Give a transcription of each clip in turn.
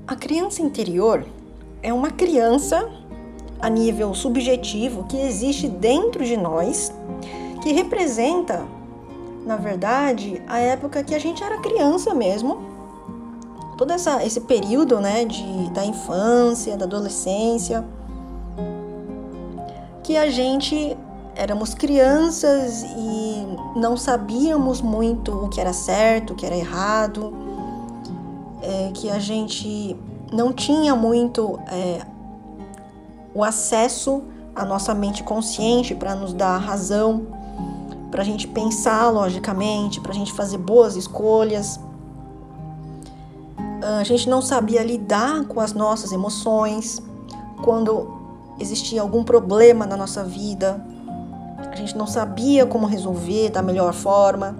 A criança interior é uma criança a nível subjetivo que existe dentro de nós, que representa, na verdade, a época que a gente era criança mesmo, todo esse período, né, da infância, da adolescência, que a gente éramos crianças e não sabíamos muito o que era certo, o que era errado, que a gente não tinha muito o acesso à nossa mente consciente para nos dar razão, para a gente pensar logicamente, para a gente fazer boas escolhas. A gente não sabia lidar com as nossas emoções quando existia algum problema na nossa vida. A gente não sabia como resolver da melhor forma.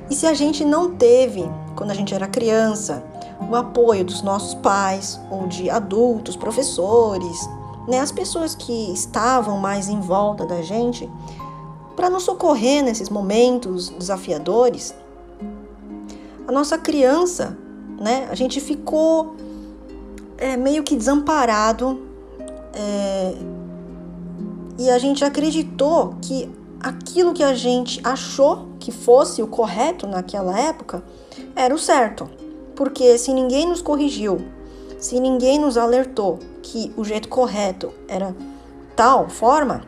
E se a gente não teve, quando a gente era criança, o apoio dos nossos pais ou de adultos, professores, né, as pessoas que estavam mais em volta da gente para nos socorrer nesses momentos desafiadores, a nossa criança, né, a gente ficou meio que desamparado e a gente acreditou que aquilo que a gente achou que fosse o correto naquela época era o certo. Porque se ninguém nos corrigiu, se ninguém nos alertou que o jeito correto era tal forma,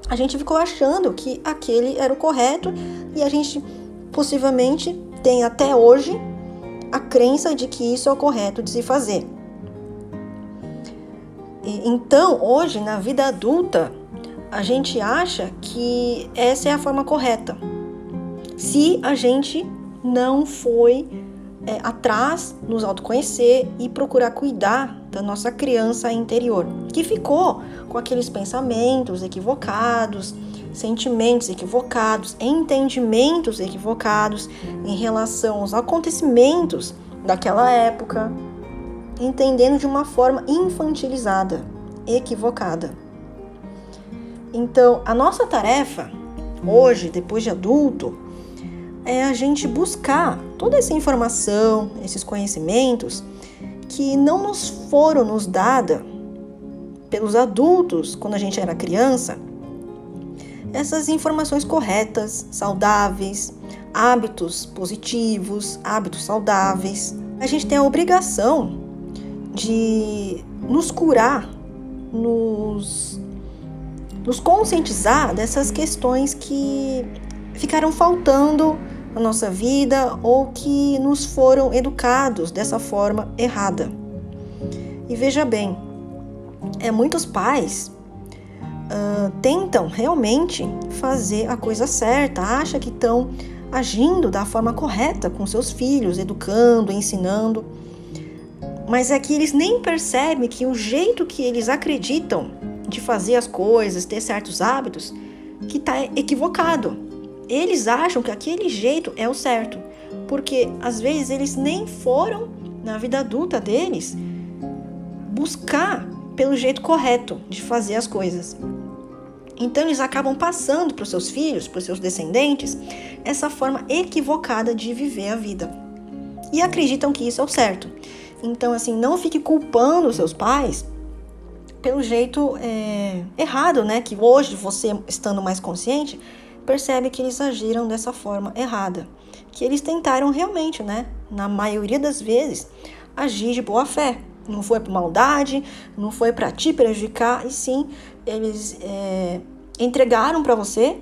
a gente ficou achando que aquele era o correto e a gente possivelmente tem até hoje a crença de que isso é o correto de se fazer. Então, hoje, na vida adulta, a gente acha que essa é a forma correta. Se a gente não foi atrás, nos autoconhecer e procurar cuidar da nossa criança interior, que ficou com aqueles pensamentos equivocados, sentimentos equivocados, entendimentos equivocados em relação aos acontecimentos daquela época, entendendo de uma forma infantilizada, equivocada. Então, a nossa tarefa hoje, depois de adulto, é a gente buscar toda essa informação, esses conhecimentos que não nos foram nos dados pelos adultos quando a gente era criança, essas informações corretas, saudáveis, hábitos positivos, hábitos saudáveis. A gente tem a obrigação de nos curar, nos conscientizar dessas questões que ficaram faltando na nossa vida ou que nos foram educados dessa forma errada. E veja bem, muitos pais tentam realmente fazer a coisa certa, acham que estão agindo da forma correta com seus filhos, educando, ensinando, mas é que eles nem percebem que o jeito que eles acreditam de fazer as coisas, ter certos hábitos, que está equivocado. Eles acham que aquele jeito é o certo, porque às vezes eles nem foram, na vida adulta deles, buscar pelo jeito correto de fazer as coisas. Então eles acabam passando para os seus filhos, para os seus descendentes, essa forma equivocada de viver a vida. E acreditam que isso é o certo. Então, assim, não fique culpando os seus pais pelo jeito errado, né? Que hoje, você estando mais consciente, percebe que eles agiram dessa forma errada. Que eles tentaram realmente, né? Na maioria das vezes, agir de boa fé. Não foi por maldade, não foi para te prejudicar, e sim, eles entregaram para você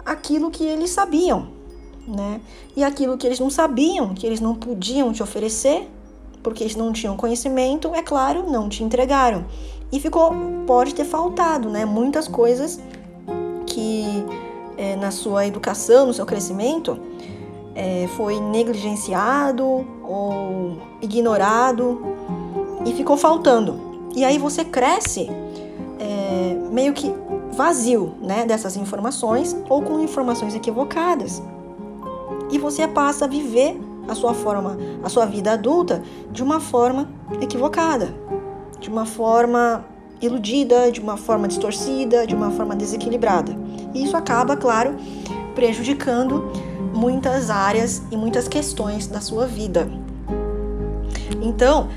aquilo que eles sabiam, né? E aquilo que eles não sabiam, que eles não podiam te oferecer, porque eles não tinham conhecimento, é claro, não te entregaram. E pode ter faltado, né? Muitas coisas que na sua educação, no seu crescimento, foi negligenciado ou ignorado e ficou faltando. E aí você cresce meio que vazio, né, dessas informações ou com informações equivocadas. E você passa a viver a sua vida adulta de uma forma equivocada, de uma forma iludida, de uma forma distorcida, de uma forma desequilibrada. E isso acaba, claro, prejudicando muitas áreas e muitas questões da sua vida. Então,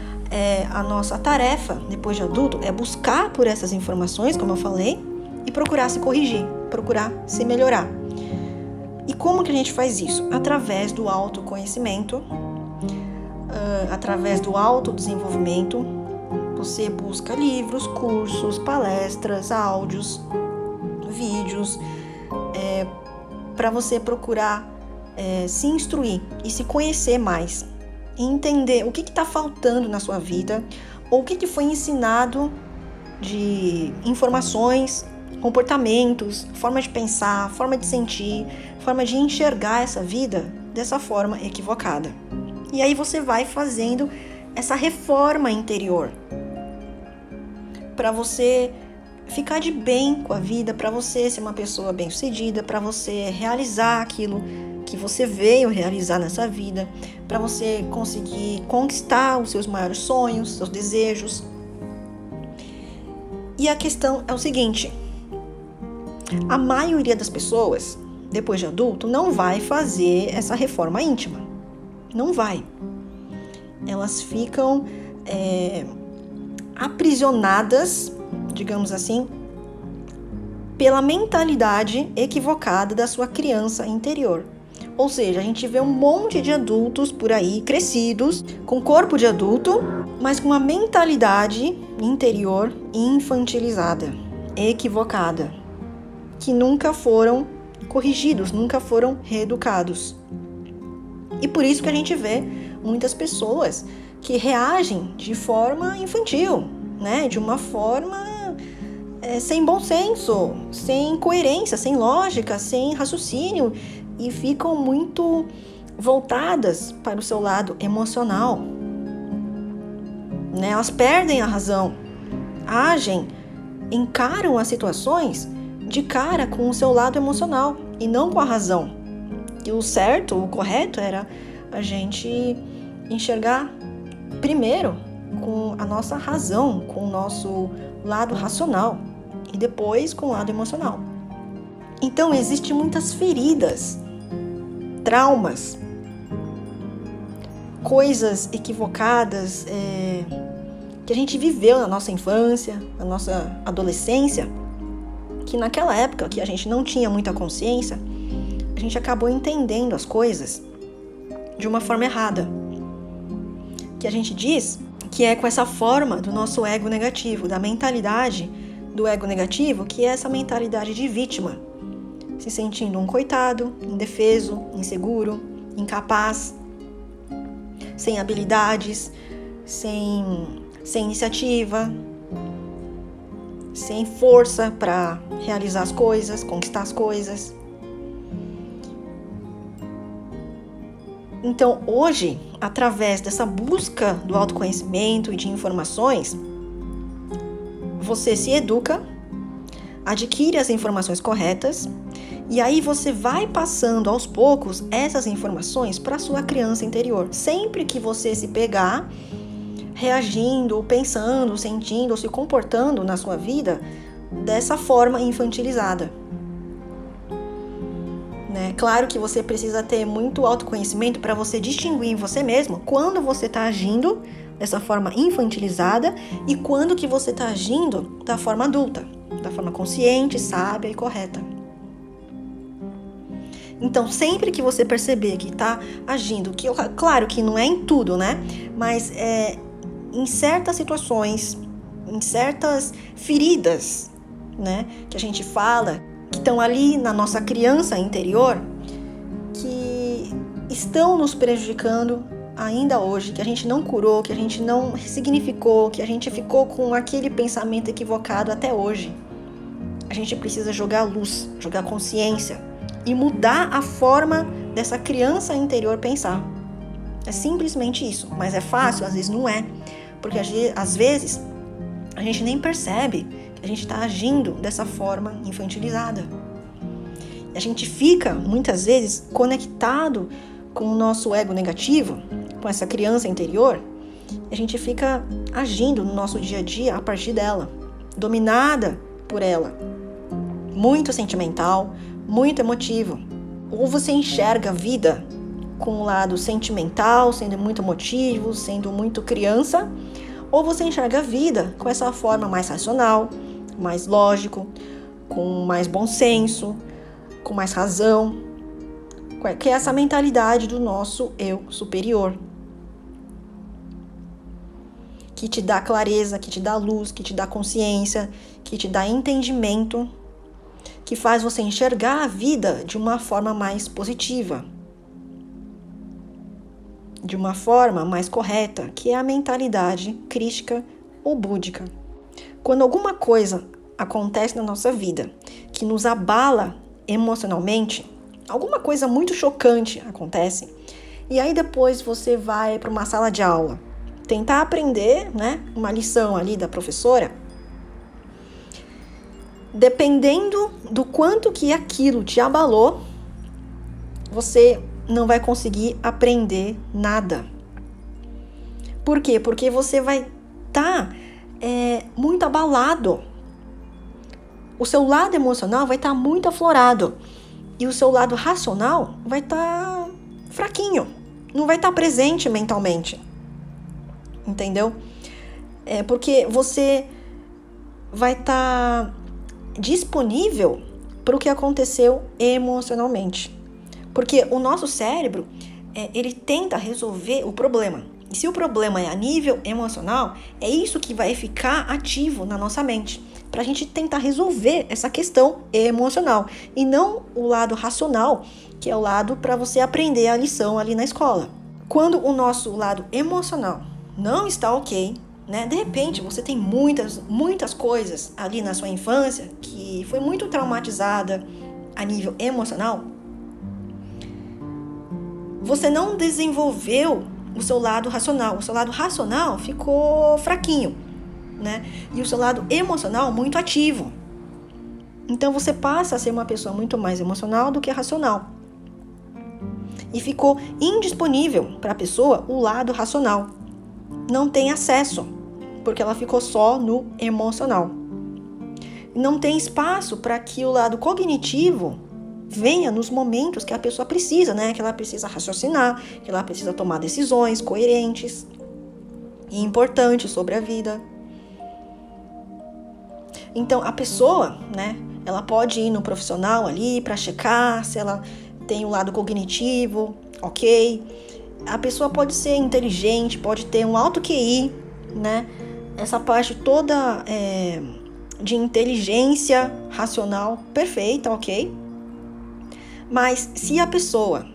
a nossa tarefa, depois de adulto, é buscar por essas informações, como eu falei, e procurar se corrigir, procurar se melhorar. E como que a gente faz isso? Através do autoconhecimento, através do autodesenvolvimento. Você busca livros, cursos, palestras, áudios, vídeos, para você procurar se instruir e se conhecer mais. E entender o que está faltando na sua vida, ou o que foi ensinado de informações, comportamentos, forma de pensar, forma de sentir, forma de enxergar essa vida dessa forma equivocada. E aí você vai fazendo essa reforma interior para você ficar de bem com a vida, para você ser uma pessoa bem-sucedida, para você realizar aquilo que você veio realizar nessa vida, para você conseguir conquistar os seus maiores sonhos, seus desejos. E a questão é o seguinte: a maioria das pessoas, depois de adulto, não vai fazer essa reforma íntima. Não vai. Elas ficam aprisionadas, digamos assim, pela mentalidade equivocada da sua criança interior. Ou seja, a gente vê um monte de adultos por aí, crescidos, com corpo de adulto, mas com uma mentalidade interior infantilizada, equivocada, que nunca foram corrigidos, nunca foram reeducados. E por isso que a gente vê muitas pessoas que reagem de forma infantil, né? De uma forma sem bom senso, sem coerência, sem lógica, sem raciocínio, e ficam muito voltadas para o seu lado emocional, né? Elas perdem a razão, agem, encaram as situações de cara com o seu lado emocional e não com a razão. E o certo, o correto era a gente enxergar primeiro com a nossa razão, com o nosso lado racional e depois com o lado emocional. Então, existem muitas feridas, traumas, coisas equivocadas que a gente viveu na nossa infância, na nossa adolescência, que naquela época que a gente não tinha muita consciência, a gente acabou entendendo as coisas de uma forma errada. Que a gente diz que é com essa forma do nosso ego negativo, da mentalidade do ego negativo, que é essa mentalidade de vítima, se sentindo um coitado, indefeso, inseguro, incapaz, sem habilidades, sem iniciativa, sem força para realizar as coisas, conquistar as coisas. Então, hoje, através dessa busca do autoconhecimento e de informações, você se educa, adquire as informações corretas e aí você vai passando aos poucos essas informações para a sua criança interior. Sempre que você se pegar reagindo, pensando, sentindo ou se comportando na sua vida dessa forma infantilizada. Claro que você precisa ter muito autoconhecimento para você distinguir em você mesmo quando você está agindo dessa forma infantilizada e quando que você está agindo da forma adulta, da forma consciente, sábia e correta. Então, sempre que você perceber que está agindo, claro que não é em tudo, né? Mas em certas situações, em certas feridas, né? Que a gente fala, que estão ali na nossa criança interior, que estão nos prejudicando ainda hoje, que a gente não curou, que a gente não ressignificou, que a gente ficou com aquele pensamento equivocado até hoje. A gente precisa jogar luz, jogar consciência e mudar a forma dessa criança interior pensar. É simplesmente isso, mas é fácil? Às vezes não é, porque às vezes a gente nem percebe que a gente está agindo dessa forma infantilizada. A gente fica, muitas vezes, conectado com o nosso ego negativo, com essa criança interior, e a gente fica agindo no nosso dia a dia a partir dela, dominada por ela. Muito sentimental, muito emotivo. Ou você enxerga a vida com o lado sentimental, sendo muito emotivo, sendo muito criança, ou você enxerga a vida com essa forma mais racional, mais lógico, com mais bom senso, com mais razão, que é essa mentalidade do nosso eu superior, que te dá clareza, que te dá luz, que te dá consciência, que te dá entendimento, que faz você enxergar a vida de uma forma mais positiva, de uma forma mais correta, que é a mentalidade crística ou búdica. Quando alguma coisa acontece na nossa vida que nos abala emocionalmente, alguma coisa muito chocante acontece, e aí depois você vai para uma sala de aula tentar aprender, uma lição ali da professora, dependendo do quanto que aquilo te abalou, você não vai conseguir aprender nada. Por quê? Porque você vai estar muito abalado. O seu lado emocional vai estar muito aflorado. E o seu lado racional vai estar fraquinho. Não vai estar presente mentalmente. Entendeu? Porque você vai estar disponível para o que aconteceu emocionalmente. Porque o nosso cérebro, ele tenta resolver o problema. E se o problema é a nível emocional, é isso que vai ficar ativo na nossa mente, para a gente tentar resolver essa questão emocional. E não o lado racional, que é o lado para você aprender a lição ali na escola. Quando o nosso lado emocional não está ok, de repente você tem muitas coisas ali na sua infância que foi muito traumatizada a nível emocional, você não desenvolveu o seu lado racional. O seu lado racional ficou fraquinho, E o seu lado emocional muito ativo. Então você passa a ser uma pessoa muito mais emocional do que racional. E ficou indisponível para a pessoa o lado racional. Não tem acesso, porque ela ficou só no emocional. Não tem espaço para que o lado cognitivo venha nos momentos que a pessoa precisa, que ela precisa raciocinar, que ela precisa tomar decisões coerentes e importantes sobre a vida. Então, a pessoa, ela pode ir no profissional ali para checar se ela tem o lado cognitivo, ok? A pessoa pode ser inteligente, pode ter um alto QI, Essa parte toda de inteligência racional perfeita, ok? Mas se a pessoa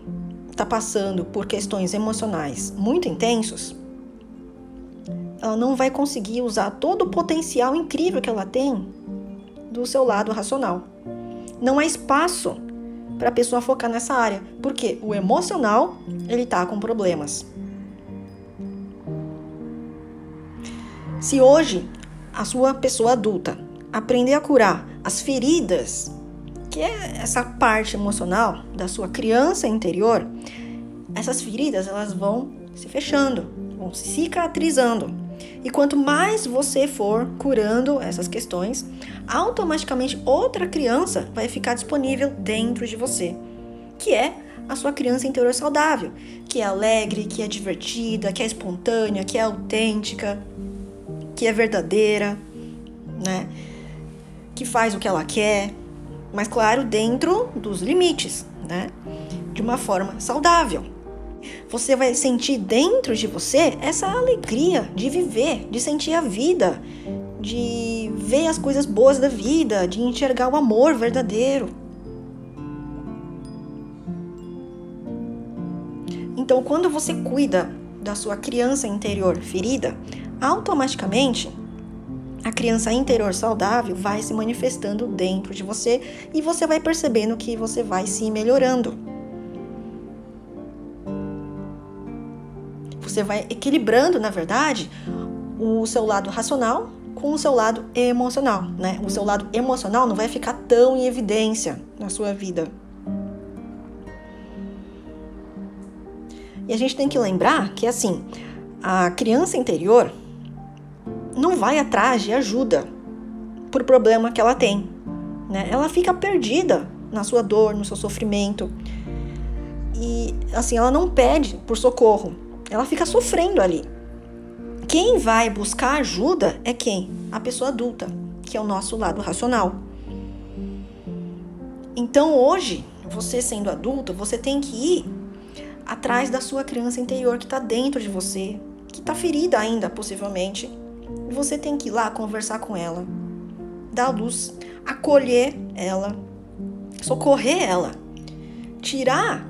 está passando por questões emocionais muito intensos, ela não vai conseguir usar todo o potencial incrível que ela tem do seu lado racional. Não há espaço para a pessoa focar nessa área, porque o emocional, ele está com problemas. Se hoje a sua pessoa adulta aprender a curar as feridas, que é essa parte emocional da sua criança interior, essas feridas elas vão se fechando, vão se cicatrizando. E quanto mais você for curando essas questões, automaticamente outra criança vai ficar disponível dentro de você, que é a sua criança interior saudável, que é alegre, que é divertida, que é espontânea, que é autêntica, que é verdadeira, que faz o que ela quer, mas claro, dentro dos limites, de uma forma saudável. Você vai sentir dentro de você essa alegria de viver, de sentir a vida, de ver as coisas boas da vida, de enxergar o amor verdadeiro. Então, quando você cuida da sua criança interior ferida, automaticamente a criança interior saudável vai se manifestando dentro de você e você vai percebendo que você vai se melhorando. Você vai equilibrando, na verdade, o seu lado racional com o seu lado emocional, O seu lado emocional não vai ficar tão em evidência na sua vida. E a gente tem que lembrar que, assim, a criança interior não vai atrás de ajuda por problema que ela tem, Ela fica perdida na sua dor, no seu sofrimento. e assim, ela não pede por socorro, ela fica sofrendo ali. Quem vai buscar ajuda é quem? A pessoa adulta, que é o nosso lado racional. Então hoje, você sendo adulto, você tem que ir atrás da sua criança interior que está dentro de você, que está ferida ainda, possivelmente. E você tem que ir lá conversar com ela, dar luz, acolher ela, socorrer ela, tirar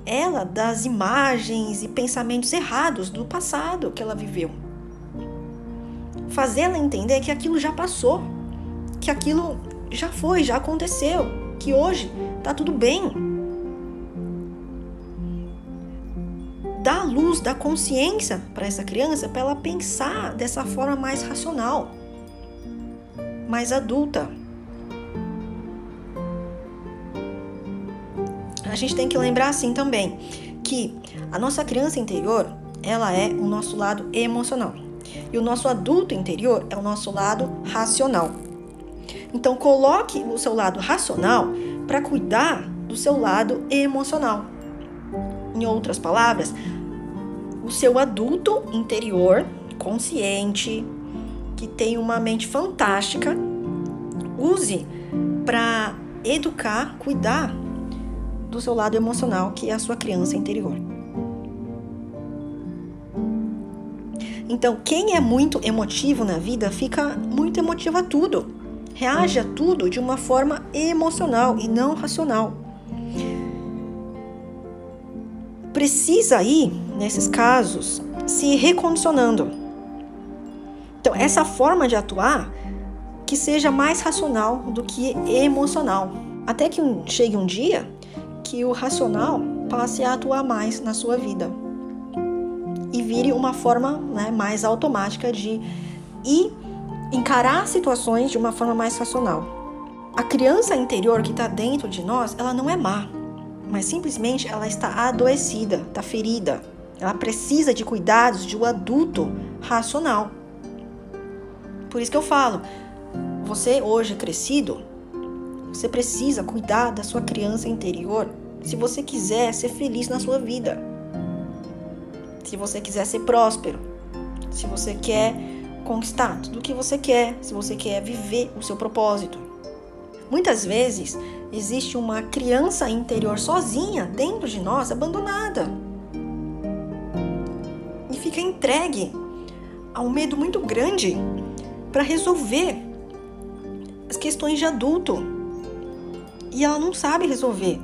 ela das imagens e pensamentos errados do passado que ela viveu. Fazer ela entender que aquilo já passou, que aquilo já foi, já aconteceu, que hoje tá tudo bem. Dá luz, dá consciência para essa criança, para ela pensar dessa forma mais racional, mais adulta. A gente tem que lembrar assim também, que a nossa criança interior, ela é o nosso lado emocional. E o nosso adulto interior é o nosso lado racional. Então, coloque o seu lado racional para cuidar do seu lado emocional. Em outras palavras, o seu adulto interior, consciente, que tem uma mente fantástica, use para educar, cuidar do seu lado emocional, que é a sua criança interior. Então, quem é muito emotivo na vida fica muito emotivo a tudo. Reage a tudo de uma forma emocional e não racional. Precisa ir, nesses casos, se recondicionando. Então, essa forma de atuar que seja mais racional do que emocional. Até que chegue um dia que o racional passe a atuar mais na sua vida. E vire uma forma, mais automática de ir encarar situações de uma forma mais racional. A criança interior que está dentro de nós, ela não é má, mas simplesmente ela está adoecida, está ferida. Ela precisa de cuidados de um adulto racional. Por isso que eu falo, você hoje crescido, você precisa cuidar da sua criança interior se você quiser ser feliz na sua vida. Se você quiser ser próspero, se você quer conquistar tudo o que você quer, se você quer viver o seu propósito. Muitas vezes existe uma criança interior sozinha dentro de nós, abandonada. E fica entregue a um medo muito grande para resolver as questões de adulto. E ela não sabe resolver.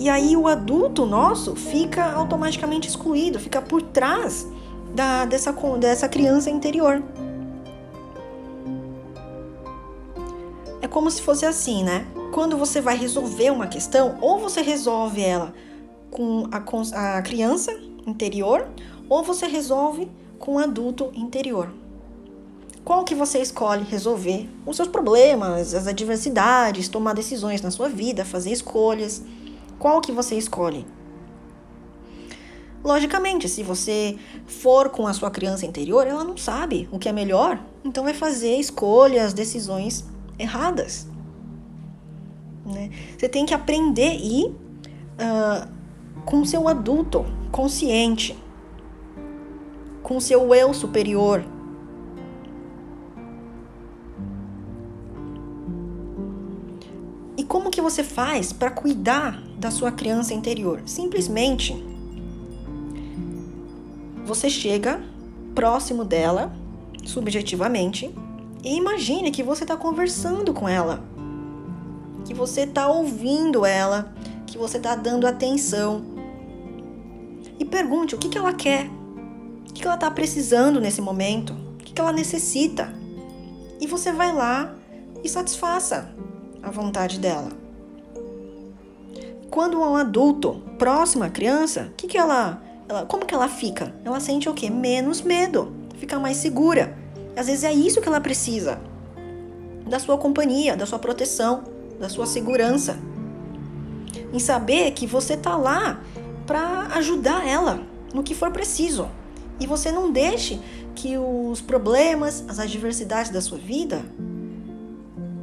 E aí o adulto nosso fica automaticamente excluído, fica por trás dessa criança interior. É como se fosse assim, né? Quando você vai resolver uma questão, ou você resolve ela com a criança interior, ou você resolve com o adulto interior. Qual que você escolhe resolver? Os seus problemas, as adversidades, tomar decisões na sua vida, fazer escolhas. Qual que você escolhe? Logicamente, se você for com a sua criança interior, ela não sabe o que é melhor, então vai fazer escolhas, decisões erradas. Né? Você tem que aprender a ir com o seu adulto consciente, com o seu eu superior. E como que você faz para cuidar da sua criança interior? Simplesmente, você chega próximo dela, subjetivamente, e imagine que você está conversando com ela, que você está ouvindo ela, que você está dando atenção. E pergunte o que ela quer, o que ela está precisando nesse momento, o que ela necessita. E você vai lá e satisfaça a vontade dela. Quando um adulto próximo à criança, como que ela fica? Ela sente o quê? Menos medo, fica mais segura. Às vezes é isso que ela precisa, da sua companhia, da sua proteção, da sua segurança. Em saber que você está lá para ajudar ela no que for preciso. E você não deixe que os problemas, as adversidades da sua vida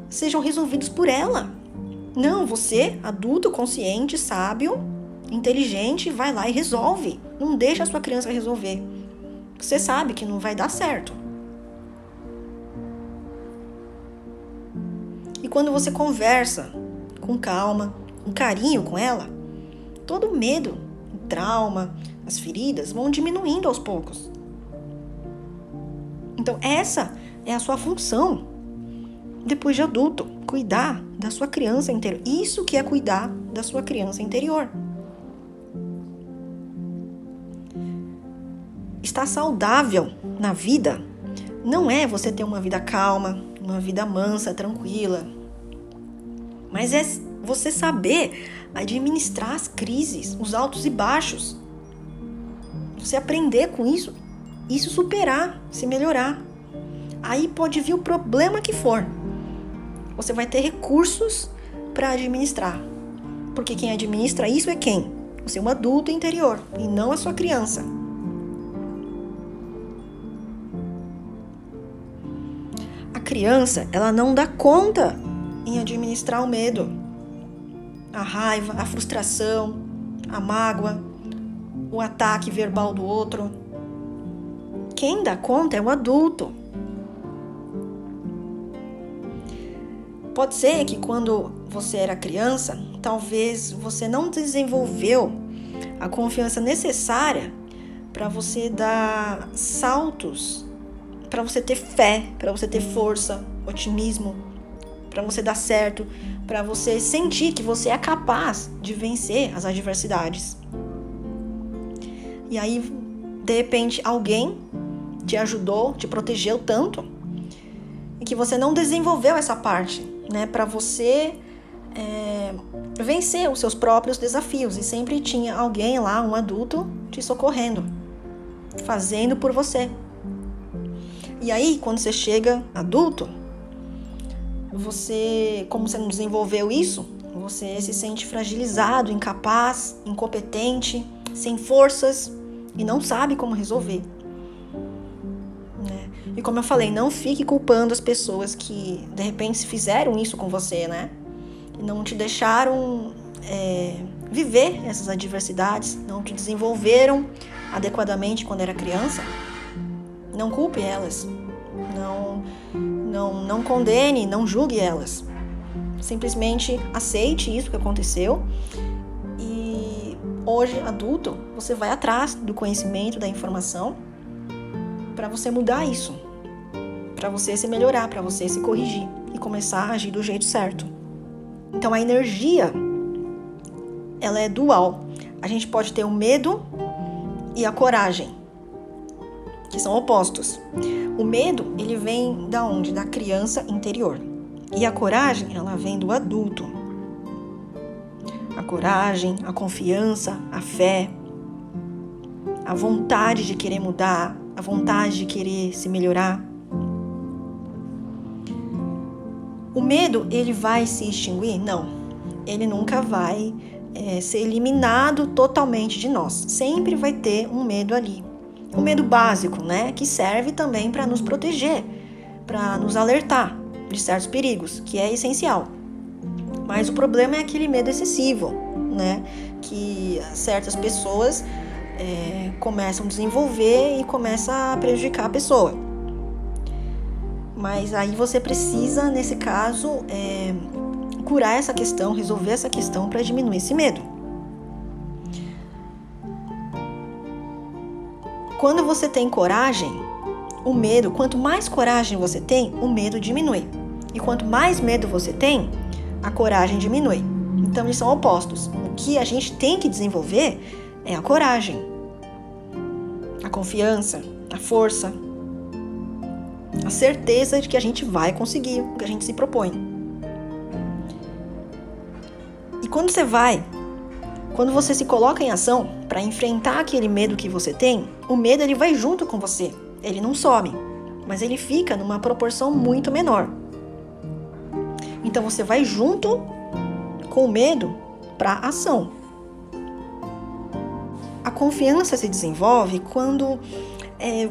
sejam resolvidos por ela. Não, você, adulto, consciente, sábio, inteligente, vai lá e resolve. Não deixa a sua criança resolver. Você sabe que não vai dar certo. E quando você conversa com calma, com carinho com ela, todo o medo, o trauma, as feridas vão diminuindo aos poucos. Então essa é a sua função depois de adulto, cuidar da sua criança interior. Isso que é cuidar da sua criança interior. Estar saudável na vida não é você ter uma vida calma, uma vida mansa, tranquila, mas é você saber administrar as crises, os altos e baixos. Você aprender com isso superar, se melhorar. Aí pode vir o problema que for. Você vai ter recursos para administrar. Porque quem administra isso é quem? Você é um adulto interior e não a sua criança. A criança, ela não dá conta em administrar o medo, a raiva, a frustração, a mágoa, o ataque verbal do outro. Quem dá conta é o adulto. Pode ser que quando você era criança, talvez você não desenvolveu a confiança necessária para você dar saltos, para você ter fé, para você ter força, otimismo, para você dar certo, para você sentir que você é capaz de vencer as adversidades. E aí, de repente, alguém te ajudou, te protegeu tanto, e que você não desenvolveu essa parte, né, para você vencer os seus próprios desafios. E sempre tinha alguém lá, um adulto, te socorrendo, fazendo por você. E aí, quando você chega adulto, você, como você não desenvolveu isso, você se sente fragilizado, incapaz, incompetente, sem forças e não sabe como resolver. Né? E como eu falei, não fique culpando as pessoas que de repente fizeram isso com você, né? E não te deixaram viver essas adversidades, não te desenvolveram adequadamente quando era criança. Não culpe elas, não condene, não julgue elas. Simplesmente aceite isso que aconteceu e hoje, adulto, você vai atrás do conhecimento, da informação para você mudar isso, para você se melhorar, para você se corrigir e começar a agir do jeito certo. Então a energia, ela é dual. A gente pode ter o medo e a coragem, que são opostos. O medo, ele vem da onde? Da criança interior. E a coragem, ela vem do adulto. A coragem, a confiança, a fé, a vontade de querer mudar, a vontade de querer se melhorar. O medo, ele vai se extinguir? Não. Ele nunca vai ser eliminado totalmente de nós. Sempre vai ter um medo ali. O medo básico, né? Que serve também para nos proteger, para nos alertar de certos perigos, que é essencial. Mas o problema é aquele medo excessivo, né? Que certas pessoas começam a desenvolver e começa a prejudicar a pessoa. Mas aí você precisa, nesse caso, curar essa questão, resolver essa questão para diminuir esse medo. Quando você tem coragem, o medo, quanto mais coragem você tem, o medo diminui. E quanto mais medo você tem, a coragem diminui. Então, eles são opostos. O que a gente tem que desenvolver é a coragem, a confiança, a força, a certeza de que a gente vai conseguir o que a gente se propõe. E quando você se coloca em ação para enfrentar aquele medo que você tem, o medo ele vai junto com você. Ele não some, mas ele fica numa proporção muito menor. Então você vai junto com o medo para a ação. A confiança se desenvolve quando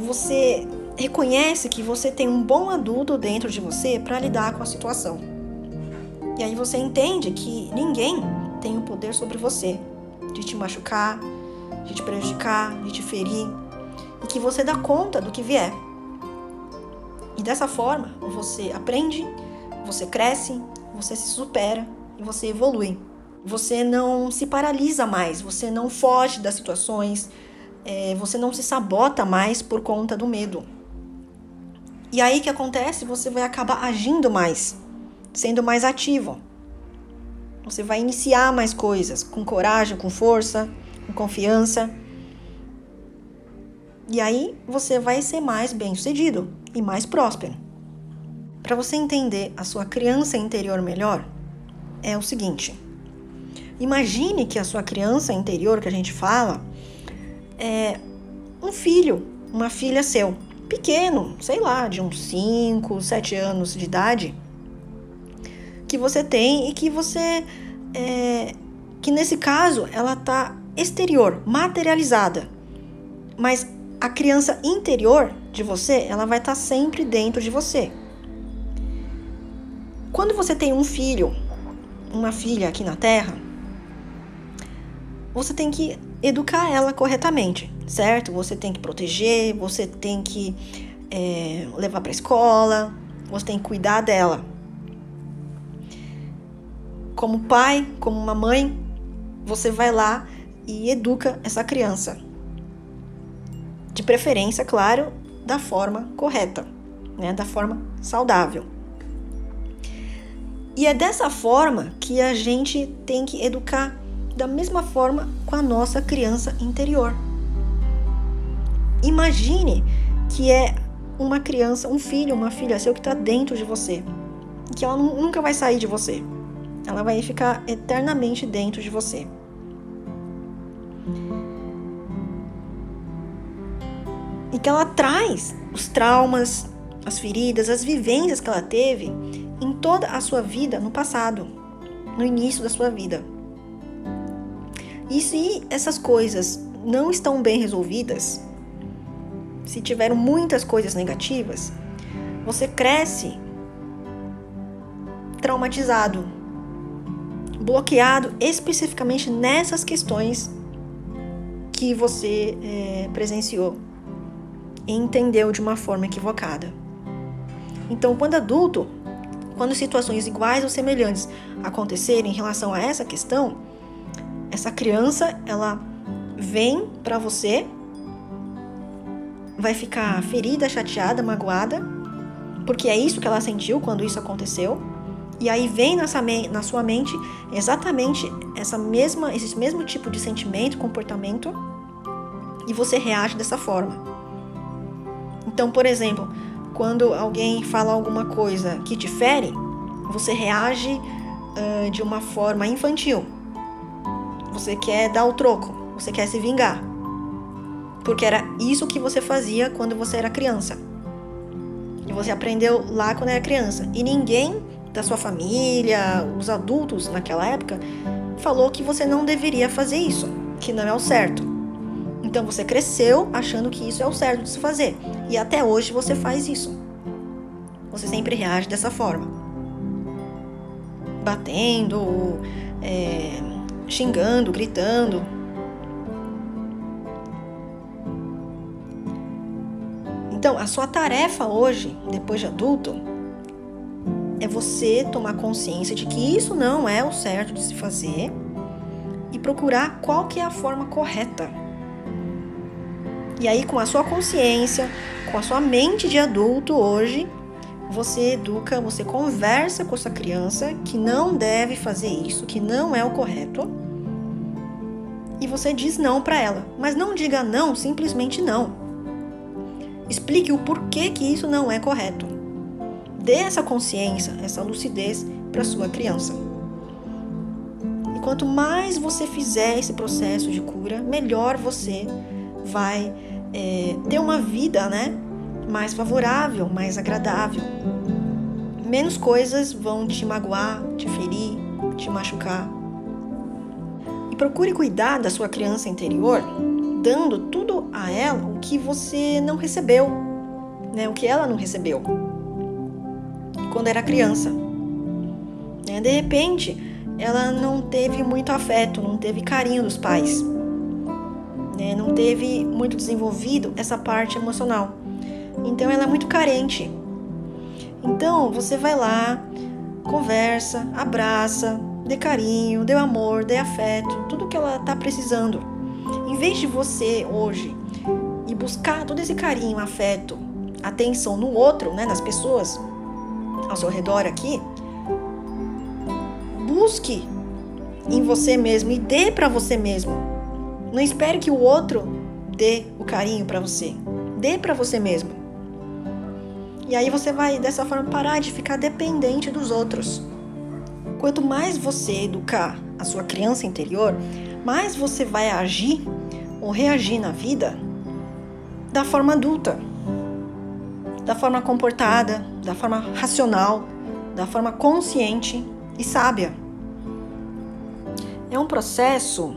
você reconhece que você tem um bom adulto dentro de você para lidar com a situação. E aí você entende que ninguém tem o poder sobre você de te machucar, de te prejudicar, de te ferir, e que você dá conta do que vier. E dessa forma, você aprende, você cresce, você se supera e você evolui. Você não se paralisa mais, você não foge das situações, você não se sabota mais por conta do medo. E aí o que acontece? Você vai acabar agindo mais, sendo mais ativo. Você vai iniciar mais coisas, com coragem, com força, com confiança. E aí você vai ser mais bem-sucedido e mais próspero. Para você entender a sua criança interior melhor, é o seguinte. Imagine que a sua criança interior, que a gente fala, é um filho, uma filha seu, pequeno, sei lá, de uns 5, 7 anos de idade, que você tem e que você, que nesse caso, ela está exterior, materializada. Mas a criança interior de você, ela vai estar sempre dentro de você. Quando você tem um filho, uma filha aqui na Terra, você tem que educar ela corretamente, certo? Você tem que proteger, você tem que levar para a escola, você tem que cuidar dela. Como pai, como uma mãe, você vai lá e educa essa criança. De preferência, claro, da forma correta, né? Da forma saudável. E é dessa forma que a gente tem que educar da mesma forma com a nossa criança interior. Imagine que é uma criança, um filho, uma filha seu que está dentro de você. Que ela nunca vai sair de você. Ela vai ficar eternamente dentro de você. E que ela traz os traumas, as feridas, as vivências que ela teve em toda a sua vida no passado, no início da sua vida. E se essas coisas não estão bem resolvidas, se tiveram muitas coisas negativas, você cresce traumatizado, bloqueado especificamente nessas questões que você presenciou e entendeu de uma forma equivocada. Então, quando adulto, quando situações iguais ou semelhantes acontecerem em relação a essa questão, essa criança, ela vem para você, vai ficar ferida, chateada, magoada, porque é isso que ela sentiu quando isso aconteceu. E aí vem na sua mente exatamente esse mesmo tipo de sentimento, comportamento, e você reage dessa forma. Então, por exemplo, quando alguém fala alguma coisa que te fere, você reage de uma forma infantil. Você quer dar o troco, você quer se vingar. Porque era isso que você fazia quando você era criança. E você aprendeu lá quando era criança. E ninguém da sua família, os adultos naquela época, falou que você não deveria fazer isso, que não é o certo. Então você cresceu achando que isso é o certo de se fazer. E até hoje você faz isso. Você sempre reage dessa forma. Batendo, xingando, gritando. Então, a sua tarefa hoje, depois de adulto, é você tomar consciência de que isso não é o certo de se fazer e procurar qual que é a forma correta. E aí, com a sua consciência, com a sua mente de adulto hoje, você educa, você conversa com essa criança que não deve fazer isso, que não é o correto, e você diz não para ela. Mas não diga não, simplesmente não. Explique o porquê que isso não é correto. Dê essa consciência, essa lucidez para sua criança. E quanto mais você fizer esse processo de cura, melhor você vai ter uma vida, né, mais favorável, mais agradável. Menos coisas vão te magoar, te ferir, te machucar. E procure cuidar da sua criança interior, dando tudo a ela o que você não recebeu, né, o que ela não recebeu quando era criança. né? De repente, ela não teve muito afeto, não teve carinho dos pais, né? Não teve muito desenvolvido essa parte emocional. Então, ela é muito carente. Então, você vai lá, conversa, abraça, dê carinho, dê amor, dê afeto, tudo que ela está precisando. Em vez de você hoje ir buscar todo esse carinho, afeto, atenção no outro, né, nas pessoas ao seu redor aqui, busque em você mesmo e dê para você mesmo. Não espere que o outro dê o carinho para você. Dê para você mesmo. E aí você vai, dessa forma, parar de ficar dependente dos outros. Quanto mais você educar a sua criança interior, mais você vai agir ou reagir na vida da forma adulta, da forma comportada, da forma racional, da forma consciente e sábia. É um processo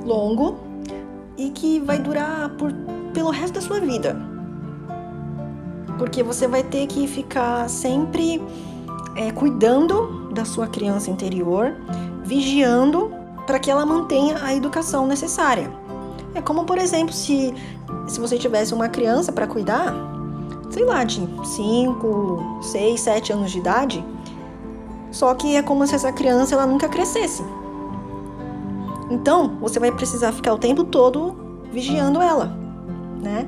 longo e que vai durar pelo resto da sua vida. Porque você vai ter que ficar sempre cuidando da sua criança interior, vigiando para que ela mantenha a educação necessária. É como, por exemplo, se você tivesse uma criança para cuidar, sei lá, de 5, 6, 7 anos de idade, só que é como se essa criança ela nunca crescesse. Então, você vai precisar ficar o tempo todo vigiando ela, né?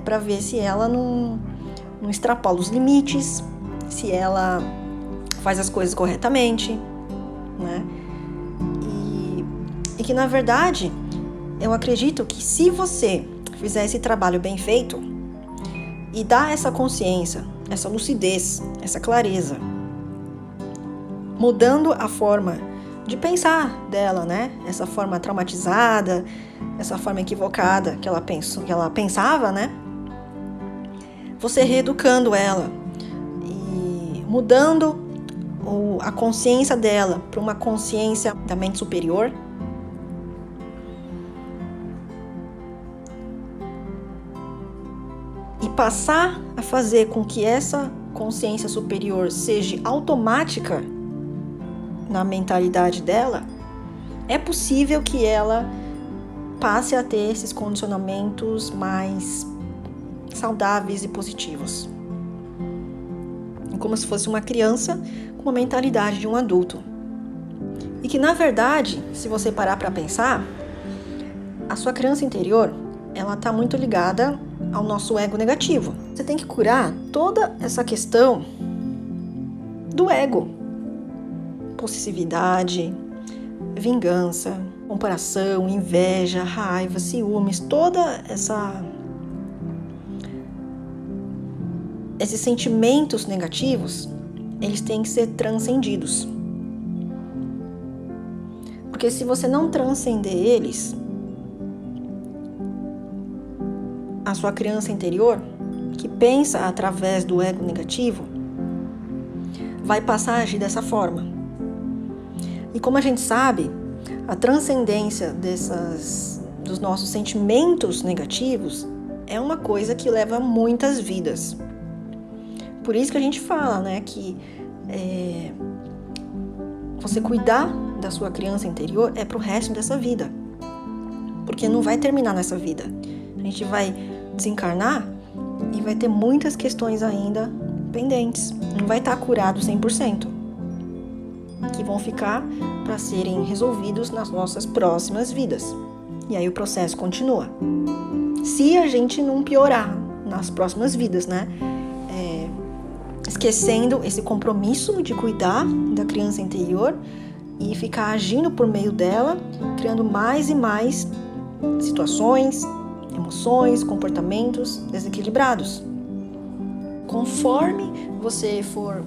Para ver se ela não extrapola os limites, se ela faz as coisas corretamente, né? E que, na verdade, eu acredito que se você fizer esse trabalho bem feito e dar essa consciência, essa lucidez, essa clareza, mudando a forma de pensar dela, né? Essa forma traumatizada, essa forma equivocada que ela pensava, né? Você reeducando ela e mudando a consciência dela para uma consciência da mente superior, e passar a fazer com que essa consciência superior seja automática na mentalidade dela, é possível que ela passe a ter esses condicionamentos mais saudáveis e positivos. Como se fosse uma criança com a mentalidade de um adulto. E que, na verdade, se você parar para pensar, a sua criança interior, ela está muito ligada ao nosso ego negativo. Você tem que curar toda essa questão do ego. Possessividade, vingança, comparação, inveja, raiva, ciúmes, toda esses sentimentos negativos, eles têm que ser transcendidos. Porque se você não transcender eles, a sua criança interior, que pensa através do ego negativo, vai passar a agir dessa forma. E como a gente sabe, a transcendência dos nossos sentimentos negativos é uma coisa que leva muitas vidas. Por isso que a gente fala, né, que você cuidar da sua criança interior é pro resto dessa vida. Porque não vai terminar nessa vida. A gente vai desencarnar e vai ter muitas questões ainda pendentes. Não vai estar curado 100%. Que vão ficar para serem resolvidos nas nossas próximas vidas. E aí o processo continua. Se a gente não piorar nas próximas vidas, né? Esquecendo esse compromisso de cuidar da criança interior e ficar agindo por meio dela, criando mais e mais situações, emoções, comportamentos desequilibrados. Conforme você for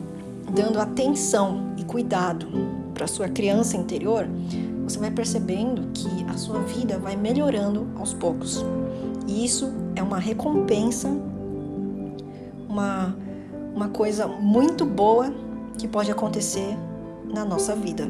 dando atenção e cuidado para a sua criança interior, você vai percebendo que a sua vida vai melhorando aos poucos. E isso é uma recompensa, uma coisa muito boa que pode acontecer na nossa vida.